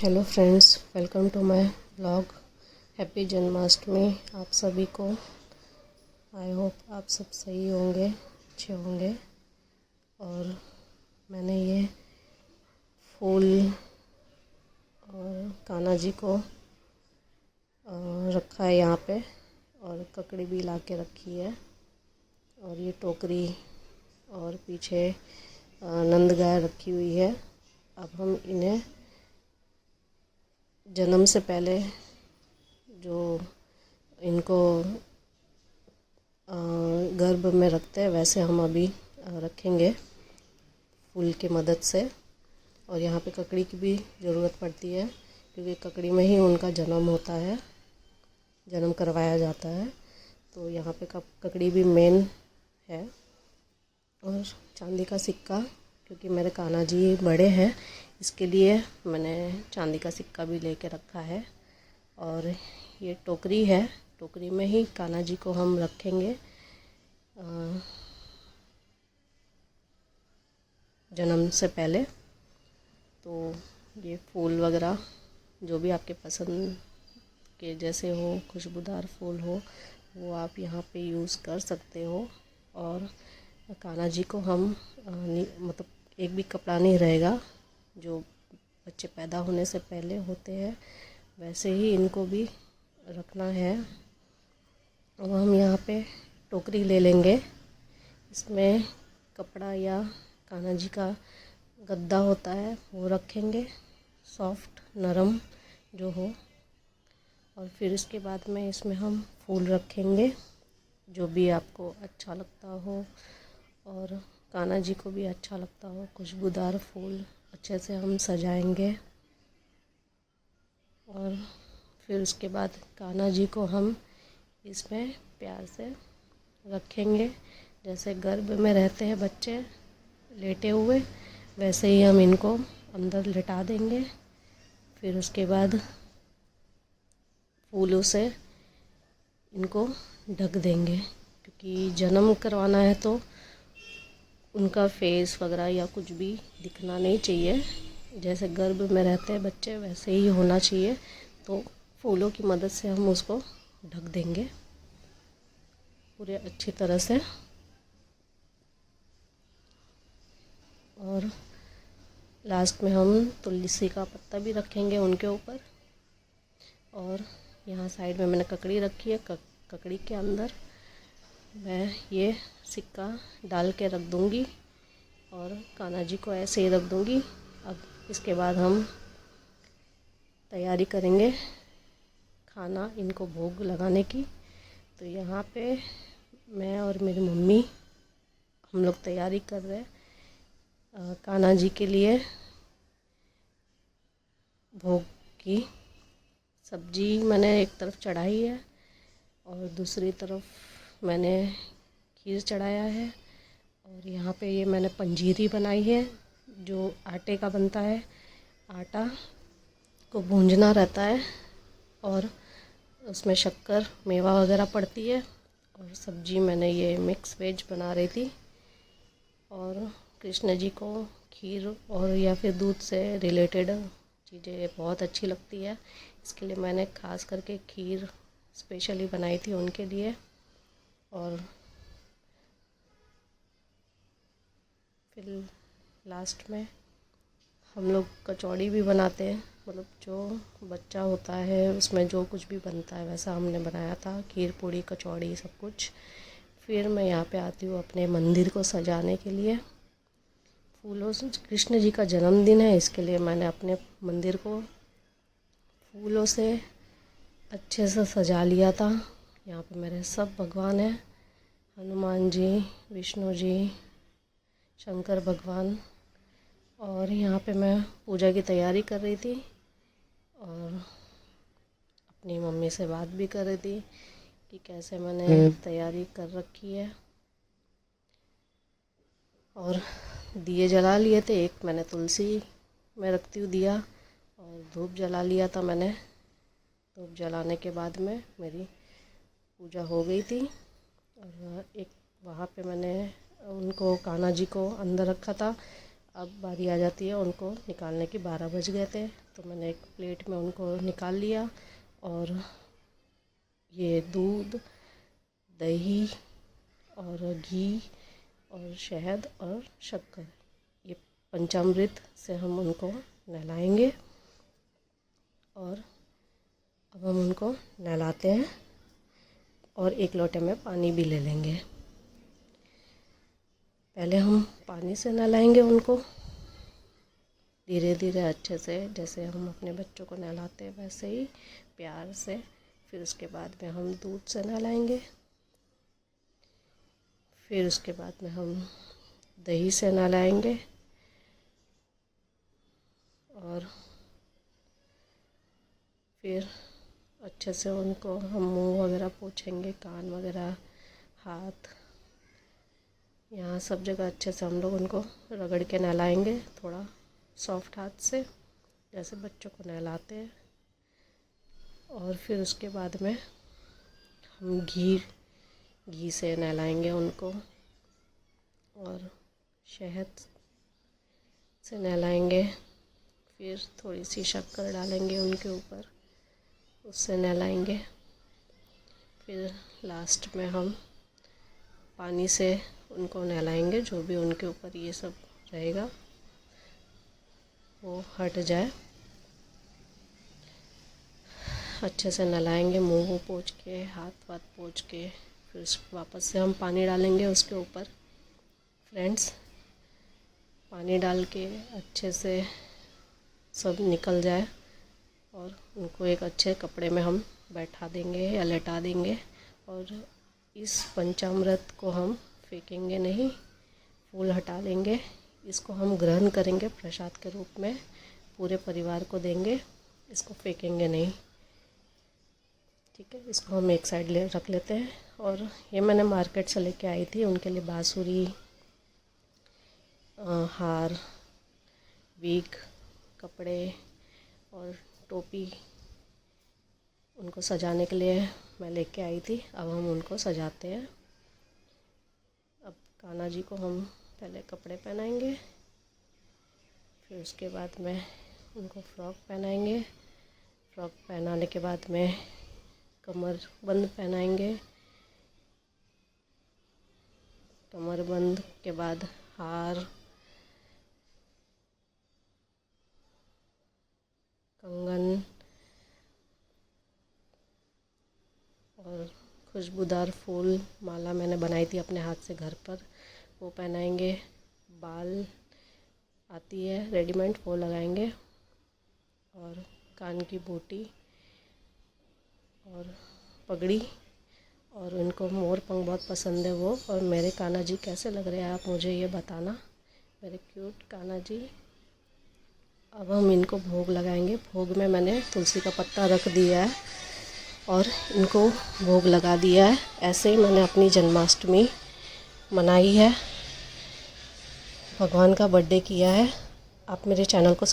Hello friends, welcome to my blog. Happy Janmashtami आप सभी को। आई होप आप सब सही होंगे, अच्छे होंगे। और मैंने ये फूल और कान्हा जी को रखा है यहाँ पे, और ककड़ी भी ला के रखी है, और ये टोकरी और पीछे नंद गाय रखी हुई है। अब हम इन्हें जन्म से पहले जो इनको गर्भ में रखते हैं वैसे हम अभी रखेंगे फूल की मदद से। और यहाँ पे ककड़ी की भी ज़रूरत पड़ती है, क्योंकि ककड़ी में ही उनका जन्म होता है, जन्म करवाया जाता है। तो यहाँ पे ककड़ी भी मेन है। और चांदी का सिक्का, क्योंकि मेरे कान्हा जी बड़े हैं, इसके लिए मैंने चांदी का सिक्का भी लेके रखा है। और ये टोकरी है, टोकरी में ही कान्हा जी को हम रखेंगे जन्म से पहले। तो ये फूल वगैरह जो भी आपके पसंद के जैसे हो, खुशबूदार फूल हो, वो आप यहाँ पे यूज़ कर सकते हो। और कान्हा जी को हम मतलब एक भी कपड़ा नहीं रहेगा, जो बच्चे पैदा होने से पहले होते हैं वैसे ही इनको भी रखना है। अब हम यहाँ पे टोकरी ले लेंगे, इसमें कपड़ा या कान्हा जी का गद्दा होता है वो रखेंगे, सॉफ्ट नरम जो हो। और फिर इसके बाद में इसमें हम फूल रखेंगे, जो भी आपको अच्छा लगता हो और कान्हा जी को भी अच्छा लगता हो। खुशबूदार फूल अच्छे से हम सजाएंगे। और फिर उसके बाद कान्हा जी को हम इसमें प्यार से रखेंगे, जैसे गर्भ में रहते हैं बच्चे लेटे हुए, वैसे ही हम इनको अंदर लिटा देंगे। फिर उसके बाद फूलों से इनको ढक देंगे, क्योंकि जन्म करवाना है तो उनका फेस वगैरह या कुछ भी दिखना नहीं चाहिए। जैसे गर्भ में रहते हैं बच्चे वैसे ही होना चाहिए। तो फूलों की मदद से हम उसको ढक देंगे पूरे अच्छी तरह से। और लास्ट में हम तुलसी का पत्ता भी रखेंगे उनके ऊपर। और यहाँ साइड में मैंने ककड़ी रखी है, ककड़ी के अंदर मैं ये सिक्का डाल के रख दूँगी और कान्हा जी को ऐसे ही रख दूँगी। अब इसके बाद हम तैयारी करेंगे खाना इनको भोग लगाने की। तो यहाँ पे मैं और मेरी मम्मी हम लोग तैयारी कर रहे हैं कान्हा जी के लिए भोग की। सब्जी मैंने एक तरफ चढ़ाई है और दूसरी तरफ मैंने खीर चढ़ाया है। और यहाँ पे ये मैंने पंजीरी बनाई है, जो आटे का बनता है। आटा को भूंजना रहता है और उसमें शक्कर मेवा वगैरह पड़ती है। और सब्जी मैंने ये मिक्स वेज बना रही थी। और कृष्ण जी को खीर और या फिर दूध से रिलेटेड चीज़ें बहुत अच्छी लगती है, इसके लिए मैंने ख़ास करके खीर स्पेशली बनाई थी उनके लिए। और फिर लास्ट में हम लोग कचौड़ी भी बनाते हैं, मतलब जो बच्चा होता है उसमें जो कुछ भी बनता है वैसा हमने बनाया था, खीर पूड़ी कचौड़ी सब कुछ। फिर मैं यहाँ पे आती हूँ अपने मंदिर को सजाने के लिए। फूलों से, कृष्ण जी का जन्मदिन है, इसके लिए मैंने अपने मंदिर को फूलों से अच्छे से सजा लिया था। यहाँ पे मेरे सब भगवान हैं, हनुमान जी, विष्णु जी, शंकर भगवान। और यहाँ पे मैं पूजा की तैयारी कर रही थी और अपनी मम्मी से बात भी कर रही थी कि कैसे मैंने तैयारी कर रखी है। और दिए जला लिए थे, एक मैंने तुलसी में रखती हूँ दिया, और धूप जला लिया था मैंने। धूप जलाने के बाद में मेरी पूजा हो गई थी। और एक वहाँ पे मैंने उनको कान्हा जी को अंदर रखा था। अब बारी आ जाती है उनको निकालने की, 12 बज गए थे। तो मैंने एक प्लेट में उनको निकाल लिया और ये दूध, दही और घी और शहद और शक्कर, ये पंचामृत से हम उनको नहलाएंगे। और अब हम उनको नहलाते हैं और एक लोटे में पानी भी ले लेंगे। पहले हम पानी से नहलाएंगे उनको धीरे धीरे अच्छे से, जैसे हम अपने बच्चों को नहलाते हैं वैसे ही प्यार से। फिर उसके बाद में हम दूध से नहलाएंगे। फिर उसके बाद में हम दही से नहलाएंगे और फिर अच्छे से उनको हम मुंह वगैरह पोंछेंगे, कान वगैरह, हाथ, यहाँ सब जगह अच्छे से हम लोग उनको रगड़ के नहलाएंगे, थोड़ा सॉफ्ट हाथ से जैसे बच्चों को नहलाते हैं। और फिर उसके बाद में हम घी से नहलाएंगे उनको और शहद से नहलाएंगे। फिर थोड़ी सी शक्कर डालेंगे उनके ऊपर, उससे नहलाएंगे। फिर लास्ट में हम पानी से उनको नहलाएंगे, जो भी उनके ऊपर ये सब रहेगा वो हट जाए। अच्छे से नहलाएंगे, मुंह पोंछ के, हाथ वाथ पोंछ के। फिर वापस से हम पानी डालेंगे उसके ऊपर। फ्रेंड्स, पानी डाल के अच्छे से सब निकल जाए और उनको एक अच्छे कपड़े में हम बैठा देंगे या लेटा देंगे। और इस पंचामृत को हम फेंकेंगे नहीं, फूल हटा लेंगे। इसको हम ग्रहण करेंगे प्रसाद के रूप में, पूरे परिवार को देंगे, इसको फेंकेंगे नहीं। ठीक है, इसको हम एक साइड रख लेते हैं। और ये मैंने मार्केट से लेके आई थी उनके लिए बांसुरी, हार, विग, कपड़े और टोपी उनको सजाने के लिए मैं लेके आई थी। अब हम उनको सजाते हैं। अब कान्हा जी को हम पहले कपड़े पहनाएंगे, फिर उसके बाद में उनको फ्रॉक पहनाएंगे। फ्रॉक पहनाने के बाद में कमरबंद पहनाएंगे। कमरबंद के बाद हार, कंगन और खुशबूदार फूल माला मैंने बनाई थी अपने हाथ से घर पर, वो पहनाएंगे। बाल आती है रेडीमेड, वो लगाएंगे। और कान की बूटी और पगड़ी, और उनको मोर पंख बहुत पसंद है वो। और मेरे कान्हा जी कैसे लग रहे हैं आप मुझे ये बताना, मेरे क्यूट कान्हा जी। अब हम इनको भोग लगाएंगे। भोग में मैंने तुलसी का पत्ता रख दिया है और इनको भोग लगा दिया है। ऐसे ही मैंने अपनी जन्माष्टमी मनाई है, भगवान का बर्थडे किया है। आप मेरे चैनल को